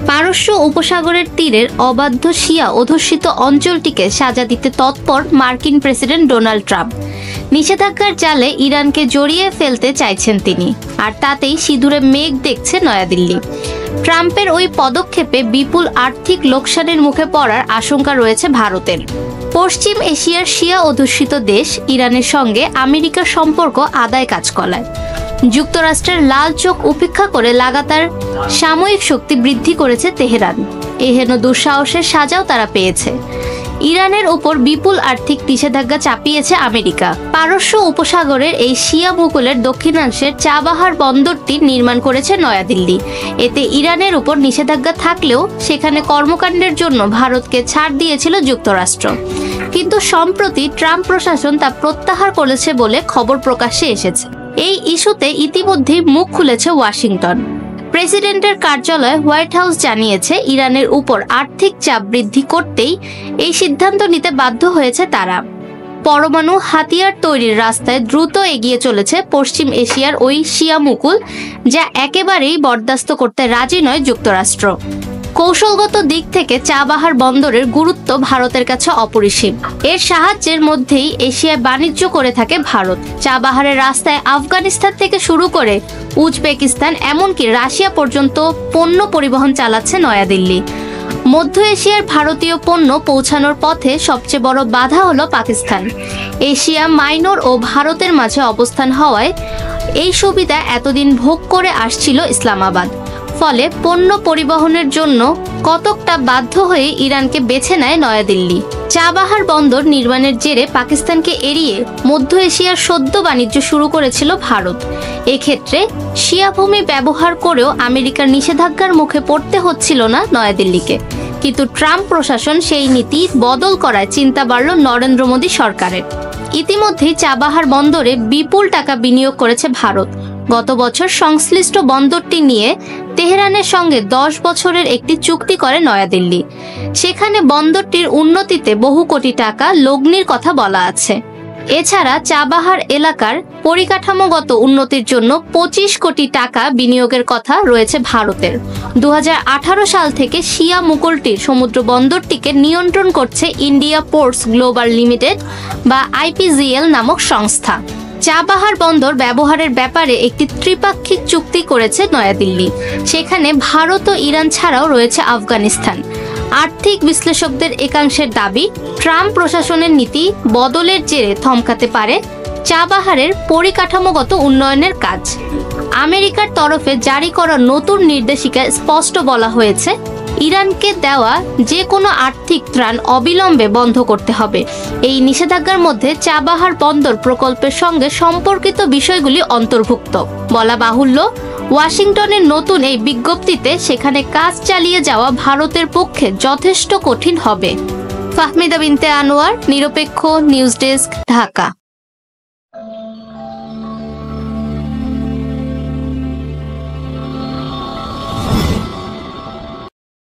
পারস্য উপসাগরের তীরের অবাধ্য শিয়া অধ্যুষিত অঞ্চলটিকে সাজা দিতে তৎপর মার্কিন প্রেসিডেন্ট ডোনাল্ড ট্রাম্প। নিষেধাজ্ঞার জালে ইরানকে জড়িয়ে ফেলতে চাইছেন তিনি, আর তাতেই সিঁদুরে মেঘ দেখছে নয়াদিল্লি। ট্রাম্পের ওই পদক্ষেপে বিপুল আর্থিক লোকসানের মুখে পড়ার আশঙ্কা রয়েছে ভারতের। পশ্চিম এশিয়ার শিয়া অধ্যুষিত দেশ ইরানের সঙ্গে আমেরিকার সম্পর্ক আদায় কাজ করায়। যুক্তরাষ্ট্রের লাল চোখ উপেক্ষা করে লাগাতার সামরিক শক্তি বৃদ্ধি করেছে তেহরান। এহেন দুঃসাহসের সাজাও তারা পেয়েছে। ইরানের উপর বিপুল আর্থিক নিষেধাজ্ঞা চাপিয়েছে আমেরিকা। পারস্য উপসাগরের এই শিয়া মুকুলের দক্ষিণাংশের চাবাহার বন্দরটি নির্মাণ করেছে নয়াদিল্লি। এতে ইরানের উপর নিষেধাজ্ঞা থাকলেও সেখানে কর্মকাণ্ডের জন্য ভারতকে ছাড় দিয়েছিল যুক্তরাষ্ট্র। কিন্তু সম্প্রতি ট্রাম্প প্রশাসন তা প্রত্যাহার করেছে বলে খবর প্রকাশ্যে এসেছে। এই ইস্যুতে ইতিমধ্যেই মুখ খুলেছে ওয়াশিংটন। প্রেসিডেন্টের কার্যালয় হোয়াইট হাউস জানিয়েছে ইরানের উপর আর্থিক চাপ বৃদ্ধি করতেই এই সিদ্ধান্ত নিতে বাধ্য হয়েছে তারা। পরমাণু হাতিয়ার তৈরির রাস্তায় দ্রুত এগিয়ে চলেছে পশ্চিম এশিয়ার ওই শিয়া মুকুল, যা একেবারেই বরদাস্ত করতে রাজি নয় যুক্তরাষ্ট্র। কৌশলগত দিক থেকে চাবাহার বন্দরের গুরুত্ব ভারতের কাছে অপরিসীম। এর সাহায্যের মধ্যেই এশিয়ায় বাণিজ্য করে থাকে ভারত। চাবাহারের রাস্তায় আফগানিস্তান থেকে শুরু করে উজবেকিস্তান এমনকি রাশিয়া পর্যন্ত পণ্য পরিবহন চালাচ্ছে নয়াদিল্লি। মধ্য এশিয়ার ভারতীয় পণ্য পৌঁছানোর পথে সবচেয়ে বড় বাধা হলো পাকিস্তান। এশিয়া মাইনর ও ভারতের মাঝে অবস্থান হওয়ায় এই সুবিধা এতদিন ভোগ করে আসছিল ইসলামাবাদ। ফলে পণ্য পরিবহনের জন্য কতকটা বাধ্য হয়ে ইরানকে বেছে নেয় নয়াদিল্লি। চাবাহার বন্দর নির্মাণের জেরে পাকিস্তানকে এড়িয়ে মধ্য এশিয়ার সদ্য বাণিজ্য শুরু করেছিল ভারত। এক্ষেত্রে শিয়া ভূমি ব্যবহার করেও আমেরিকার নিষেধাজ্ঞার মুখে পড়তে হচ্ছিল না নয়াদিল্লিকে। কিন্তু ট্রাম্প প্রশাসন সেই নীতি বদল করায় চিন্তা বাড়ল নরেন্দ্র মোদী সরকারের। ইতিমধ্যেই চাবাহার বন্দরে বিপুল টাকা বিনিয়োগ করেছে ভারত। গত বছর সংশ্লিষ্ট বন্দরটি নিয়ে তেহরানের সঙ্গে 10 বছরের একটি চুক্তি করে নয়াদিল্লি। সেখানে বন্দরটির উন্নতিতে বহু কোটি টাকা লগ্নির কথা বলা আছে। এছাড়া চাবাহার এলাকার পরিকাঠামোগত উন্নতির জন্য 25 কোটি টাকা বিনিয়োগের কথা রয়েছে ভারতের। 2018 সাল থেকে শিয়া মুকুলটির সমুদ্র বন্দরটিকে নিয়ন্ত্রণ করছে ইন্ডিয়া পোর্টস গ্লোবাল লিমিটেড বা IPGL নামক সংস্থা। চাবাহার বন্দর ব্যবহারের ব্যাপারে একটি ত্রিপাক্ষিক চুক্তি করেছে নয়াদিল্লি। সেখানে ভারত ও ইরান ছাড়াও রয়েছে আফগানিস্তান। আর্থিক বিশ্লেষকদের একাংশের দাবি, ট্রাম্প প্রশাসনের নীতি বদলের জেরে থমকাতে পারে চাবাহারের পরিকাঠামোগত উন্নয়নের কাজ। আমেরিকার তরফে জারি করা নতুন নির্দেশিকায় স্পষ্ট বলা হয়েছে, ইরানকে দেওয়া যে কোনো আর্থিক ত্রাণ অবিলম্বে বন্ধ করতে হবে। এই নিষেধাজ্ঞার মধ্যে চাবাহার বন্দর প্রকল্পের সঙ্গে সম্পর্কিত বিষয়গুলি অন্তর্ভুক্ত। বলা বাহুল্য, ওয়াশিংটনের নতুন এই বিজ্ঞপ্তিতে সেখানে কাজ চালিয়ে যাওয়া ভারতের পক্ষে যথেষ্ট কঠিন হবে। ফাহমিদা বিনতে আনোয়ার, নিরপেক্ষ নিউজ ডেস্ক, ঢাকা।